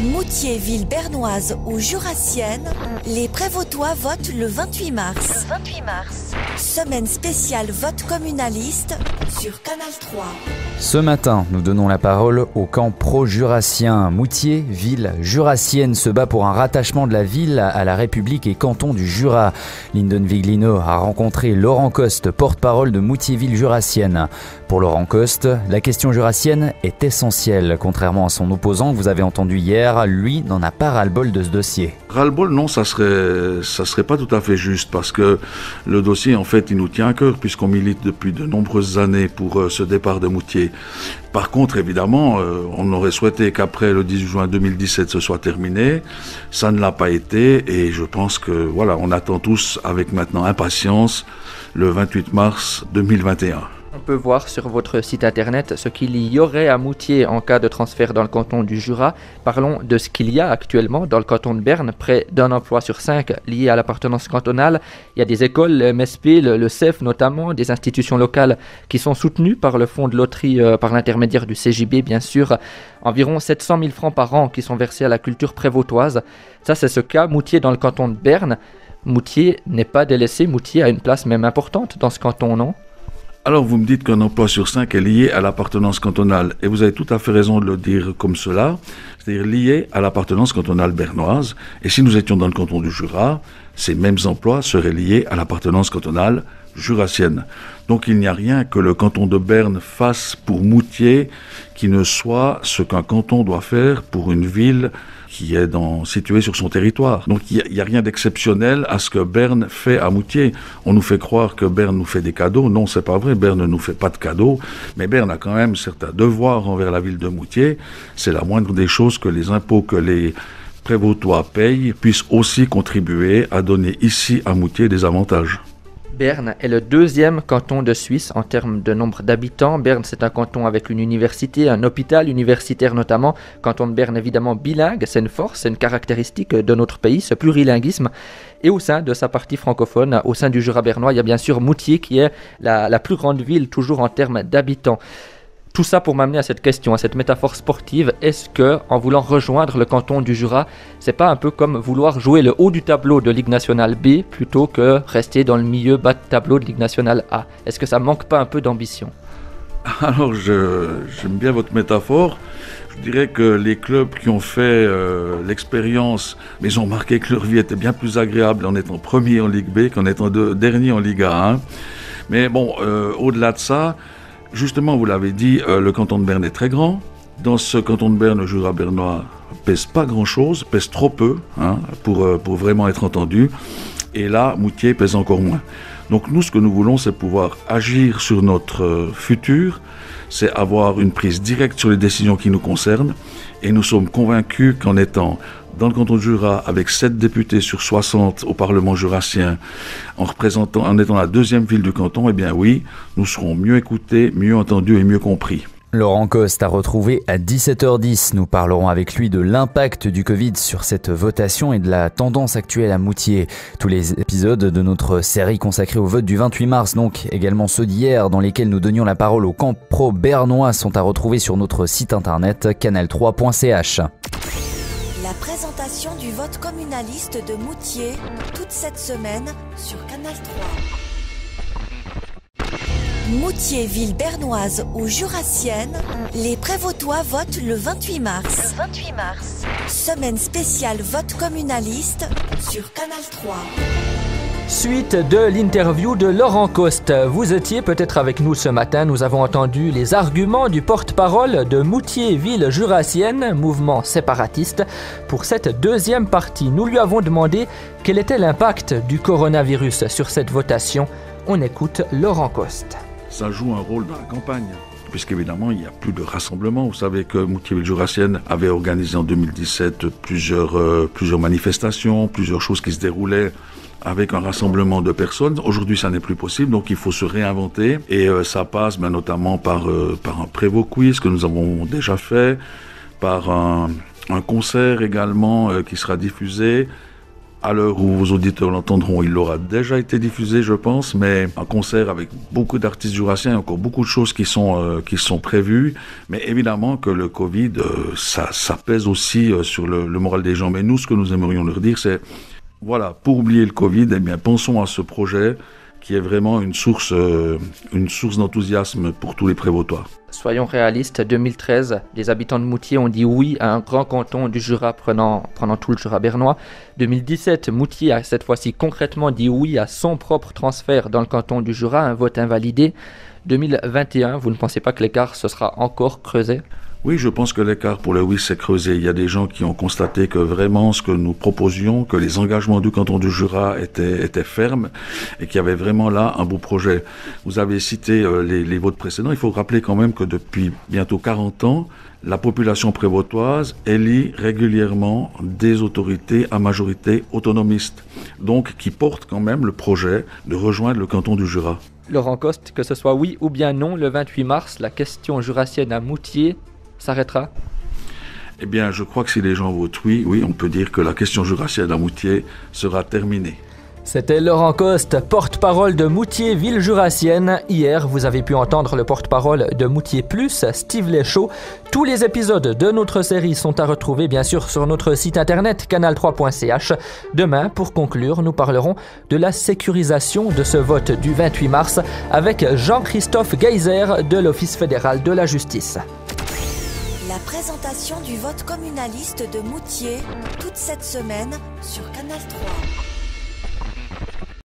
Moutier, ville bernoise ou jurassienne, les Prévôtois votent le 28 mars. Semaine spéciale vote communaliste sur Canal 3. Ce matin, nous donnons la parole au camp pro-jurassien. Moutier, ville jurassienne, se bat pour un rattachement de la ville à la République et canton du Jura. Lyndon Viglino a rencontré Laurent Coste, porte-parole de Moutier, ville jurassienne. Pour Laurent Coste, la question jurassienne est essentielle. Contrairement à son opposant que vous avez entendu hier, lui n'en a pas ras-le-bol de ce dossier. Ras-le-bol, non, ça serait pas tout à fait juste, parce que le dossier, en fait, il nous tient à cœur, puisqu'on milite depuis de nombreuses années pour ce départ de Moutier. Par contre, évidemment, on aurait souhaité qu'après le 18 juin 2017, ce soit terminé. Ça ne l'a pas été, et je pense que, voilà, on attend tous avec maintenant impatience le 28 mars 2021. On peut voir sur votre site internet ce qu'il y aurait à Moutier en cas de transfert dans le canton du Jura. Parlons de ce qu'il y a actuellement dans le canton de Berne. Près d'un emploi sur 5 lié à l'appartenance cantonale. Il y a des écoles, le MSP, le CEF notamment, des institutions locales qui sont soutenues par le fonds de loterie par l'intermédiaire du CJB bien sûr. Environ 700 000 francs par an qui sont versés à la culture prévôtoise. Ça c'est ce cas Moutier dans le canton de Berne. Moutier n'est pas délaissé, Moutier a une place même importante dans ce canton, non ? Alors vous me dites qu'un emploi sur 5 est lié à l'appartenance cantonale, et vous avez tout à fait raison de le dire comme cela, c'est-à-dire lié à l'appartenance cantonale bernoise, et si nous étions dans le canton du Jura, ces mêmes emplois seraient liés à l'appartenance cantonale jurassienne. Donc il n'y a rien que le canton de Berne fasse pour Moutier qui ne soit ce qu'un canton doit faire pour une ville qui est située sur son territoire. Donc il n'y a rien d'exceptionnel à ce que Berne fait à Moutier. On nous fait croire que Berne nous fait des cadeaux. Non, c'est pas vrai, Berne ne nous fait pas de cadeaux, mais Berne a quand même certains devoirs envers la ville de Moutier. C'est la moindre des choses que les impôts que les Prévôtois payent puissent aussi contribuer à donner ici à Moutier des avantages. Berne est le deuxième canton de Suisse en termes de nombre d'habitants. Berne, c'est un canton avec une université, un hôpital universitaire notamment. Canton de Berne, évidemment, bilingue, c'est une force, c'est une caractéristique de notre pays, ce plurilinguisme. Et au sein de sa partie francophone, au sein du Jura bernois, il y a bien sûr Moutier qui est la plus grande ville, toujours en termes d'habitants. Tout ça pour m'amener à cette question, à cette métaphore sportive. Est-ce que, en voulant rejoindre le canton du Jura, c'est pas un peu comme vouloir jouer le haut du tableau de Ligue nationale B plutôt que rester dans le milieu bas de tableau de Ligue nationale A? Est-ce que ça manque pas un peu d'ambition? Alors, j'aime bien votre métaphore. Je dirais que les clubs qui ont fait l'expérience, mais ils ont remarqué que leur vie était bien plus agréable en étant premier en Ligue B qu'en étant dernier en Ligue A. Mais bon, au-delà de ça, justement, vous l'avez dit, le canton de Berne est très grand. Dans ce canton de Berne, le Jura bernois pèse pas grand-chose, pèse trop peu pour vraiment être entendu. Et là, Moutier pèse encore moins. Donc nous, ce que nous voulons, c'est pouvoir agir sur notre futur, c'est avoir une prise directe sur les décisions qui nous concernent. Et nous sommes convaincus qu'en étant dans le canton de Jura, avec 7 députés sur 60 au Parlement jurassien, en étant la deuxième ville du canton, eh bien oui, nous serons mieux écoutés, mieux entendus et mieux compris. Laurent Coste a retrouvé à 17h10. Nous parlerons avec lui de l'impact du Covid sur cette votation et de la tendance actuelle à Moutier. Tous les épisodes de notre série consacrée au vote du 28 mars, donc également ceux d'hier dans lesquels nous donnions la parole au camp pro-bernois, sont à retrouver sur notre site internet canal3.ch. La présentation du vote communaliste de Moutier, toute cette semaine sur Canal 3. Moutier, ville bernoise ou jurassienne, les Prévôtois votent le 28 mars. Semaine spéciale vote communaliste sur Canal 3. Suite de l'interview de Laurent Coste. Vous étiez peut-être avec nous ce matin. Nous avons entendu les arguments du porte-parole de Moutier, ville jurassienne, mouvement séparatiste. Pour cette deuxième partie, nous lui avons demandé quel était l'impact du coronavirus sur cette votation. On écoute Laurent Coste. Ça joue un rôle dans la campagne, puisqu'évidemment, il n'y a plus de rassemblement. Vous savez que Moutier, ville jurassienne, avait organisé en 2017 plusieurs manifestations, plusieurs choses qui se déroulaient avec un rassemblement de personnes. Aujourd'hui, ça n'est plus possible, donc il faut se réinventer. Et ça passe notamment par un Prévost Quiz que nous avons déjà fait, par un concert également qui sera diffusé, À l'heure où vos auditeurs l'entendront, il aura déjà été diffusé, je pense, mais un concert avec beaucoup d'artistes jurassiens, il y a encore beaucoup de choses qui sont prévues. Mais évidemment que le Covid, ça pèse aussi sur le moral des gens. Mais nous, ce que nous aimerions leur dire, c'est, voilà, pour oublier le Covid, eh bien, pensons à ce projet qui est vraiment une source d'enthousiasme pour tous les Prévôtois. Soyons réalistes, 2013, les habitants de Moutier ont dit oui à un grand canton du Jura prenant tout le Jura bernois. 2017, Moutier a cette fois-ci concrètement dit oui à son propre transfert dans le canton du Jura, un vote invalidé. 2021, vous ne pensez pas que l'écart se sera encore creusé ? Oui, je pense que l'écart pour le oui s'est creusé. Il y a des gens qui ont constaté que vraiment ce que nous proposions, que les engagements du canton du Jura étaient fermes et qu'il y avait vraiment là un beau projet. Vous avez cité les votes précédents. Il faut rappeler quand même que depuis bientôt 40 ans, la population prévôtoise élit régulièrement des autorités à majorité autonomiste, donc qui portent quand même le projet de rejoindre le canton du Jura. Laurent Coste, que ce soit oui ou bien non, le 28 mars, la question jurassienne à Moutier s'arrêtera ? Eh bien, je crois que si les gens votent oui, on peut dire que la question jurassienne à Moutier sera terminée. C'était Laurent Coste, porte-parole de Moutier, ville jurassienne. Hier, vous avez pu entendre le porte-parole de Moutier Plus, Steve Lechaud. Tous les épisodes de notre série sont à retrouver bien sûr sur notre site internet canal3.ch. Demain, pour conclure, nous parlerons de la sécurisation de ce vote du 28 mars avec Jean-Christophe Geyser de l'Office fédéral de la justice. La présentation du vote communaliste de Moutier, toute cette semaine sur Canal 3.